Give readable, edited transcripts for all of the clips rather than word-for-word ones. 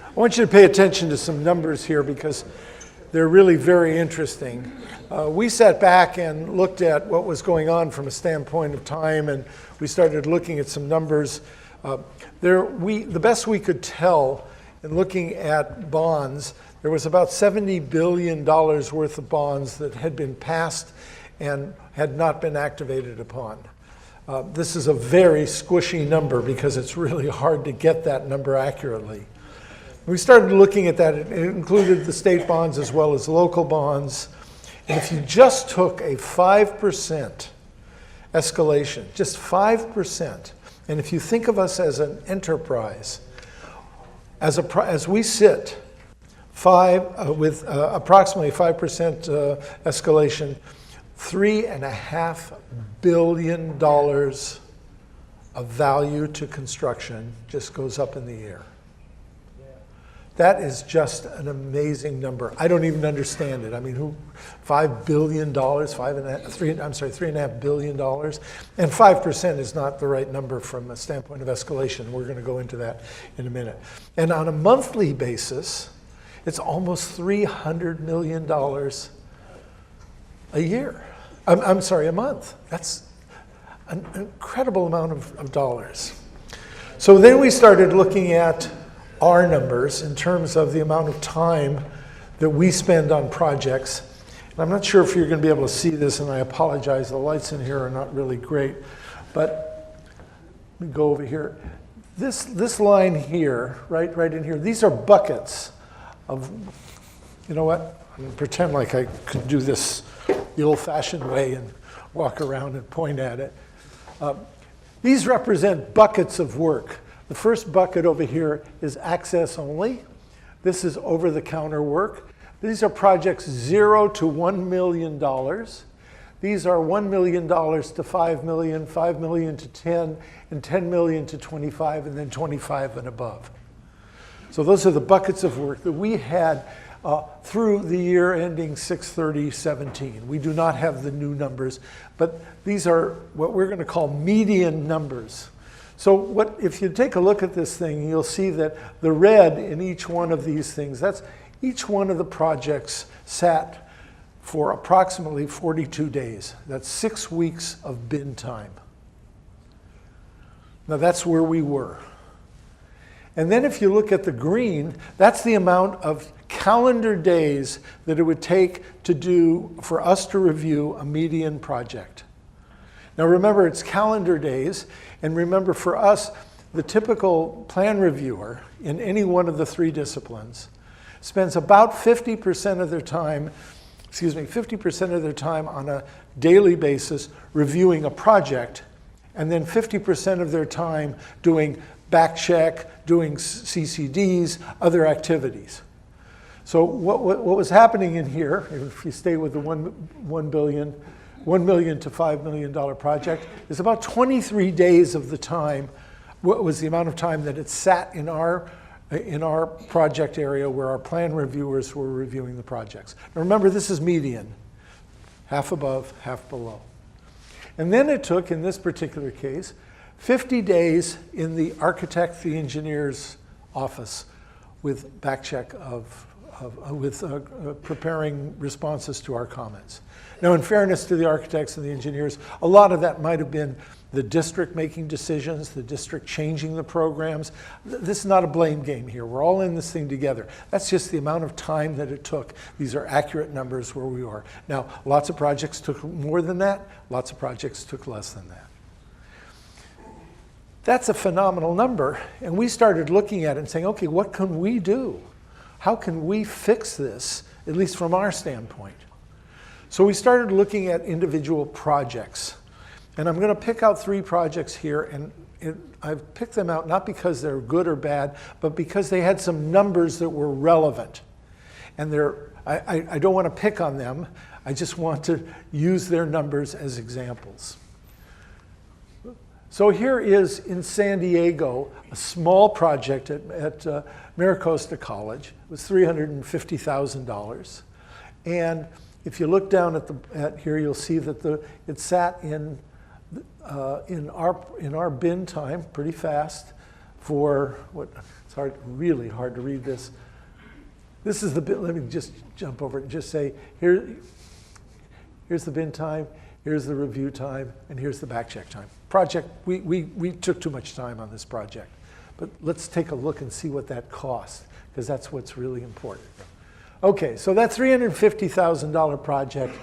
I want you to pay attention to some numbers here because they're really very interesting. We sat back and looked at what was going on from a standpoint of time, and we started looking at some numbers. The best we could tell in looking at bonds, there was about $70 billion worth of bonds that had been passed and had not been activated upon. This is a very squishy number because it's really hard to get that number accurately. We started looking at that. It included the state bonds as well as local bonds. And if you just took a 5% escalation, just 5%, and if you think of us as an enterprise, as we sit with approximately 5% escalation, $3.5 billion of value to construction just goes up in the air. That is just an amazing number. I don't even understand it. I mean, $5 billion, $3.5 billion, and 5% is not the right number from a standpoint of escalation. We're going to go into that in a minute. And on a monthly basis, it's almost $300 million a year. A month. That's an incredible amount of dollars. So then we started looking at our numbers in terms of the amount of time that we spend on projects. And I'm not sure if you're going to be able to see this, and I apologize, the lights in here are not really great. But let me go over here. This line here, right in here, these are buckets of, you know what? I'm going to pretend like I could do this the old-fashioned way and walk around and point at it. These represent buckets of work. The first bucket over here is access only. This is over-the-counter work. These are projects 0 to $1 million. These are $1 million to $5 million, $5 million to 10, and $10 million to 25, and then 25 and above. So those are the buckets of work that we had through the year ending 6/30/17. We do not have the new numbers, but these are what we're going to call median numbers. So if you take a look at this thing, you'll see that the red in each one of these things, that's each one of the projects sat for approximately 42 days. That's 6 weeks of bin time. Now that's where we were. And then if you look at the green, that's the amount of calendar days that it would take for us to review a median project. Now remember, it's calendar days, and remember for us, the typical plan reviewer in any one of the 3 disciplines spends about 50% of their time, 50% of their time on a daily basis reviewing a project, and then 50% of their time doing back check, doing CCDs, other activities. So what was happening in here, if you stay with the $1 million to $5 million project, is about 23 days of the time. What was the amount of time that it sat in our project area where our plan reviewers were reviewing the projects. Now remember, this is median, half above, half below. And then it took, in this particular case, 50 days in the architect, the engineer's office with back check preparing responses to our comments. Now, in fairness to the architects and the engineers, a lot of that might have been the district making decisions, the district changing the programs. This is not a blame game here. We're all in this thing together. That's just the amount of time that it took. These are accurate numbers where we are. Now, lots of projects took more than that. Lots of projects took less than that. That's a phenomenal number. And we started looking at it and saying, okay, what can we do? How can we fix this, at least from our standpoint? So we started looking at individual projects. And I'm going to pick out 3 projects here, and I've picked them out not because they're good or bad, but because they had some numbers that were relevant. And I don't want to pick on them. I just want to use their numbers as examples. So here is, in San Diego, a small project at Maricosta College. It was $350,000. And if you look down at here, you'll see that it sat in our bin time pretty fast, for what, it's hard, really hard to read this. This is the bin, let me just jump over it and just say, here's the bin time, here's the review time, and here's the back check time. Project, we took too much time on this project. But let's take a look and see what that cost, because that's what's really important. Okay, so that $350,000 project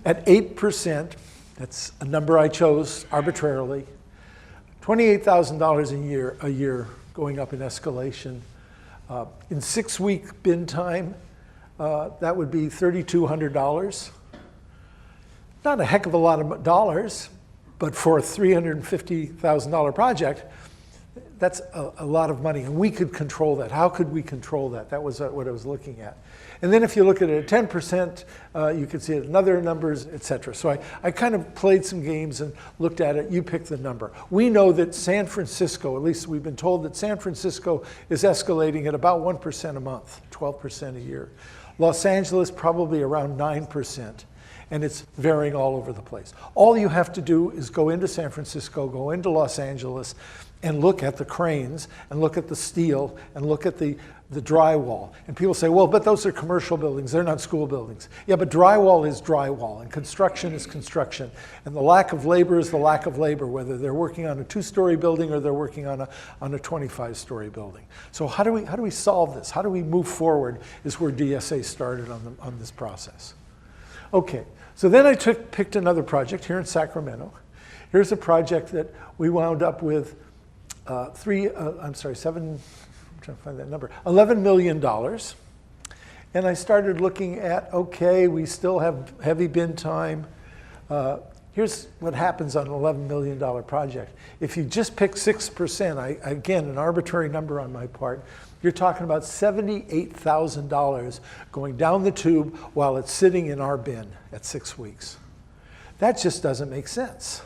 at 8%, that's a number I chose arbitrarily, $28,000 a year going up in escalation. In 6-week bin time, that would be $3,200. Not a heck of a lot of dollars, but for a $350,000 project, that's a lot of money, and we could control that. How could we control that? That was what I was looking at. And then if you look at it at 10%, you can see it in other numbers, et cetera. So I kind of played some games and looked at it. You pick the number. We know that San Francisco, at least we've been told that San Francisco is escalating at about 1% a month, 12% a year. Los Angeles, probably around 9%. And it's varying all over the place. All you have to do is go into San Francisco, go into Los Angeles, and look at the cranes, and look at the steel, and look at the drywall. And people say, well, but those are commercial buildings, they're not school buildings. Yeah, but drywall is drywall, and construction is construction. And the lack of labor is the lack of labor, whether they're working on a 2-story building or they're working on a 25-story building. So how do we solve this? How do we move forward is where DSA started on this process. Okay, so then I picked another project here in Sacramento. Here's a project that we wound up with $11 million. And I started looking at, okay, we still have heavy bin time. Here's what happens on an $11 million project. If you just pick 6%, again, an arbitrary number on my part, you're talking about $78,000 going down the tube while it's sitting in our bin at 6 weeks. That just doesn't make sense.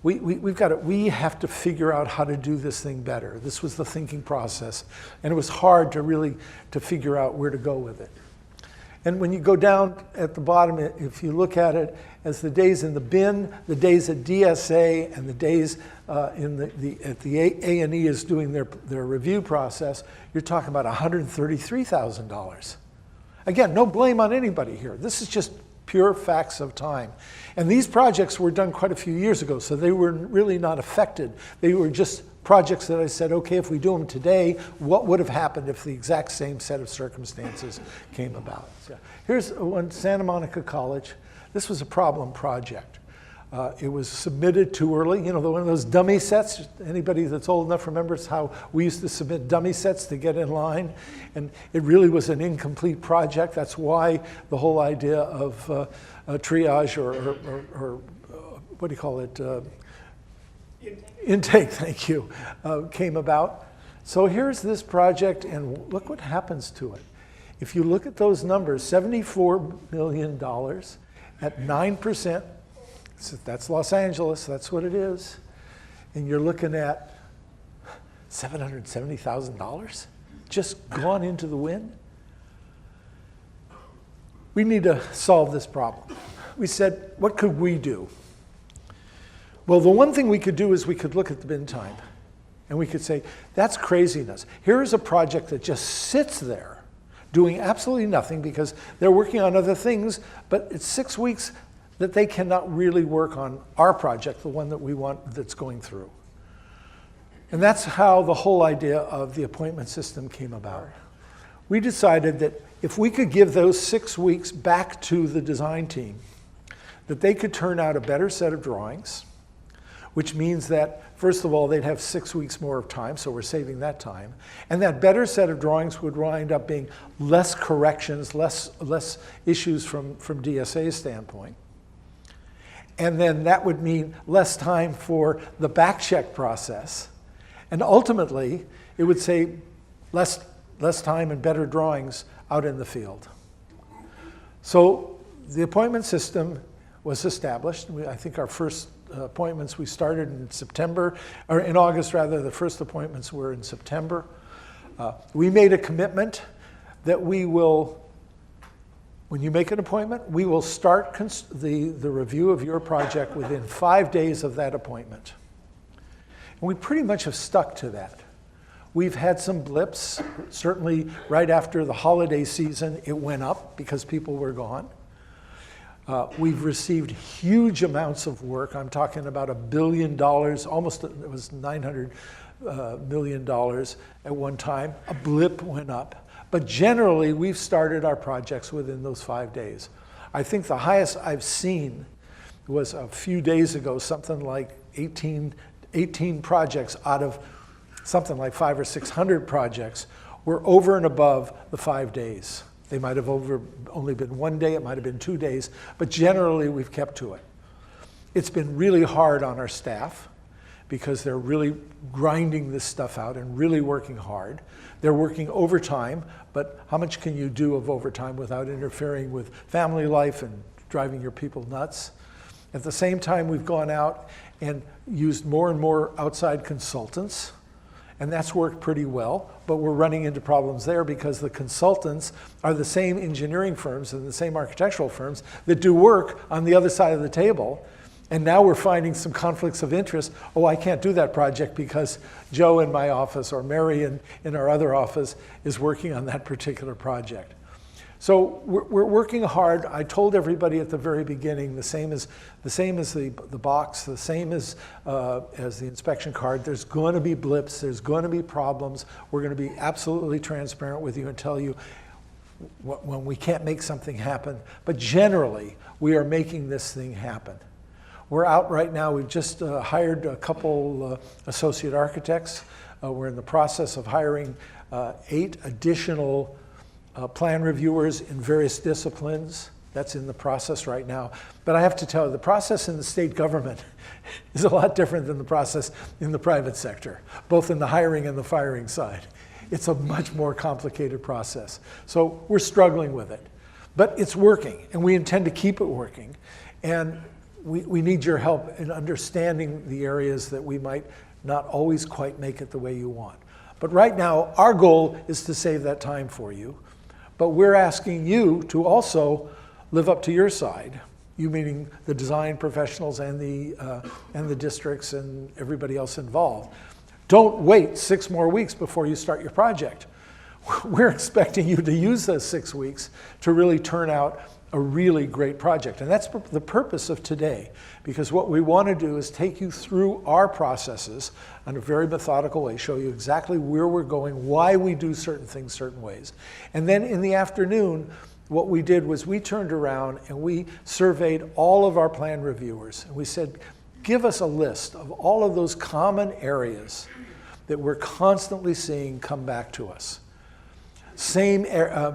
We have to figure out how to do this thing better. This was the thinking process, and it was hard to figure out where to go with it. And when you go down at the bottom, if you look at it as the days in the bin, the days at DSA, and the days at the A&E is doing their review process, you're talking about $133,000. Again, no blame on anybody here. This is just pure facts of time. And these projects were done quite a few years ago, so they were really not affected. They were just projects that I said, okay, if we do them today, what would have happened if the exact same set of circumstances came about? So here's one, Santa Monica College. This was a problem project. It was submitted too early. You know, one of those dummy sets. Anybody that's old enough remembers how we used to submit dummy sets to get in line. And it really was an incomplete project. That's why the whole idea of triage or what do you call it? Intake, thank you, came about. So here's this project, and look what happens to it. If you look at those numbers, $74 million at 9%, so that's Los Angeles, that's what it is. And you're looking at $770,000 just gone into the wind. We need to solve this problem. We said, what could we do? Well, the one thing we could do is we could look at the bin time, and we could say, that's craziness. Here is a project that just sits there doing absolutely nothing because they're working on other things, but it's 6 weeks that they cannot really work on our project, the one that we want that's going through. And that's how the whole idea of the appointment system came about. We decided that if we could give those 6 weeks back to the design team, that they could turn out a better set of drawings, which means that, first of all, they'd have 6 weeks more of time, so we're saving that time. And that better set of drawings would wind up being less corrections, less issues from DSA's standpoint. And then that would mean less time for the back check process. And ultimately, it would say less time and better drawings out in the field. So the appointment system was established. I think our first appointments we started in September, or in August rather. The first appointments were in September. We made a commitment that we will, when you make an appointment, we will start the review of your project within 5 days of that appointment. And we pretty much have stuck to that. We've had some blips. Certainly right after the holiday season, it went up because people were gone. We've received huge amounts of work. I'm talking about $1 billion, almost, it was $900 million at one time. A blip went up. But generally, we've started our projects within those 5 days. I think the highest I've seen was a few days ago, something like 18 projects out of something like 500 or 600 projects were over and above the 5 days. They might have only been 1 day, it might have been 2 days, but generally we've kept to it. It's been really hard on our staff because they're really grinding this stuff out and really working hard. They're working overtime, but how much can you do of overtime without interfering with family life and driving your people nuts? At the same time, we've gone out and used more and more outside consultants, and that's worked pretty well, but we're running into problems there because the consultants are the same engineering firms and the same architectural firms that do work on the other side of the table. And now we're finding some conflicts of interest. Oh, I can't do that project because Joe in my office or Mary in our other office is working on that particular project. So we're working hard. I told everybody at the very beginning, the same as the box, the same as the inspection card. There's going to be blips. There's going to be problems. We're going to be absolutely transparent with you and tell you when we can't make something happen. But generally, we are making this thing happen. We're out right now. We've just hired a couple associate architects. We're in the process of hiring 8 additional plan reviewers in various disciplines. That's in the process right now. But I have to tell you, the process in the state government is a lot different than the process in the private sector, both in the hiring and the firing side. It's a much more complicated process. So we're struggling with it. But it's working, and we intend to keep it working. And we need your help in understanding the areas that we might not always quite make it the way you want. But right now, our goal is to save that time for you. But we're asking you to also live up to your side, you meaning the design professionals and the districts and everybody else involved. Don't wait 6 more weeks before you start your project. We're expecting you to use those 6 weeks to really turn out a really great project. And that's the purpose of today, because what we want to do is take you through our processes in a very methodical way, show you exactly where we're going, why we do certain things certain ways. And then in the afternoon, what we did was we turned around and we surveyed all of our plan reviewers. And we said, give us a list of all of those common areas that we're constantly seeing come back to us. Same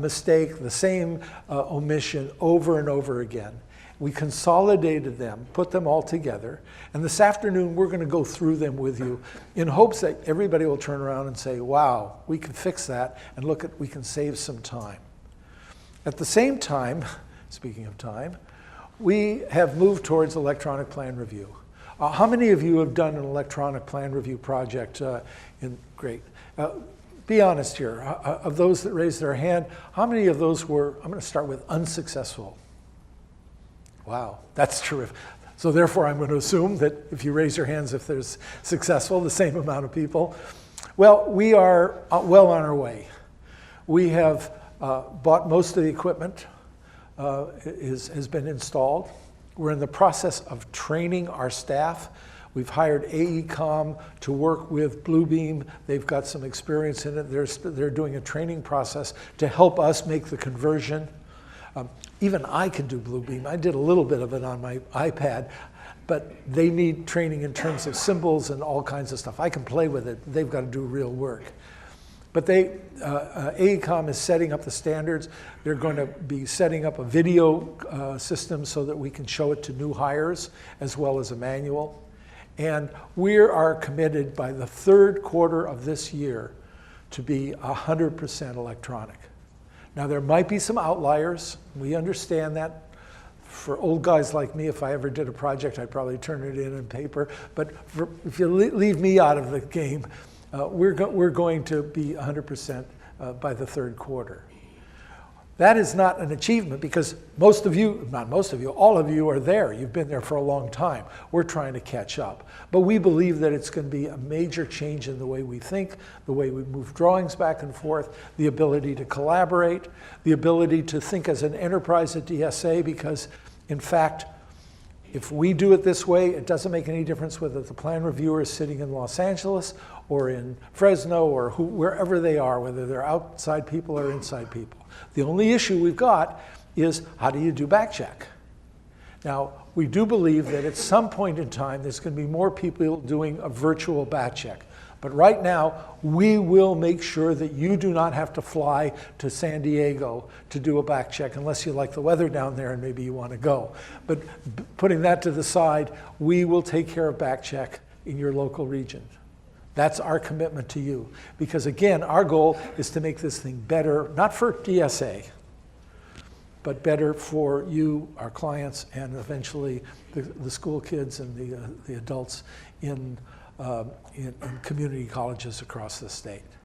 mistake, the same omission over and over again. We consolidated them, put them all together, and this afternoon we're going to go through them with you in hopes that everybody will turn around and say, wow, we can fix that, and look at, we can save some time. At the same time, speaking of time, we have moved towards electronic plan review. How many of you have done an electronic plan review project? Great. Be honest here. Of those that raised their hand, how many of those were, I'm going to start with unsuccessful? Wow, that's terrific. So therefore, I'm going to assume that if you raise your hands, if there's successful, the same amount of people. Well, we are well on our way. We have bought most of the equipment, has been installed. We're in the process of training our staff. We've hired AECom to work with Bluebeam. They've got some experience in it. They're doing a training process to help us make the conversion. Even I can do Bluebeam. I did a little bit of it on my iPad, but they need training in terms of symbols and all kinds of stuff. I can play with it. They've got to do real work. But AECom is setting up the standards. They're going to be setting up a video system so that we can show it to new hires as well as a manual. And we are committed by the 3rd quarter of this year to be 100% electronic. Now, there might be some outliers. We understand that. For old guys like me, if I ever did a project, I'd probably turn it in paper. But if you leave me out of the game, we're going to be 100% by the 3rd quarter. That is not an achievement because most of you, not most of you, all of you are there. You've been there for a long time. We're trying to catch up. But we believe that it's going to be a major change in the way we think, the way we move drawings back and forth, the ability to collaborate, the ability to think as an enterprise at DSA, because in fact, if we do it this way, it doesn't make any difference whether the plan reviewer is sitting in Los Angeles or in Fresno or wherever they are, whether they're outside people or inside people. The only issue we've got is how do you do back check? Now, we do believe that at some point in time, there's going to be more people doing a virtual back check. But right now, we will make sure that you do not have to fly to San Diego to do a back check unless you like the weather down there and maybe you want to go. But putting that to the side, we will take care of back check in your local region. That's our commitment to you. Because again, our goal is to make this thing better, not for DSA, but better for you, our clients, and eventually the school kids and the adults in community colleges across the state.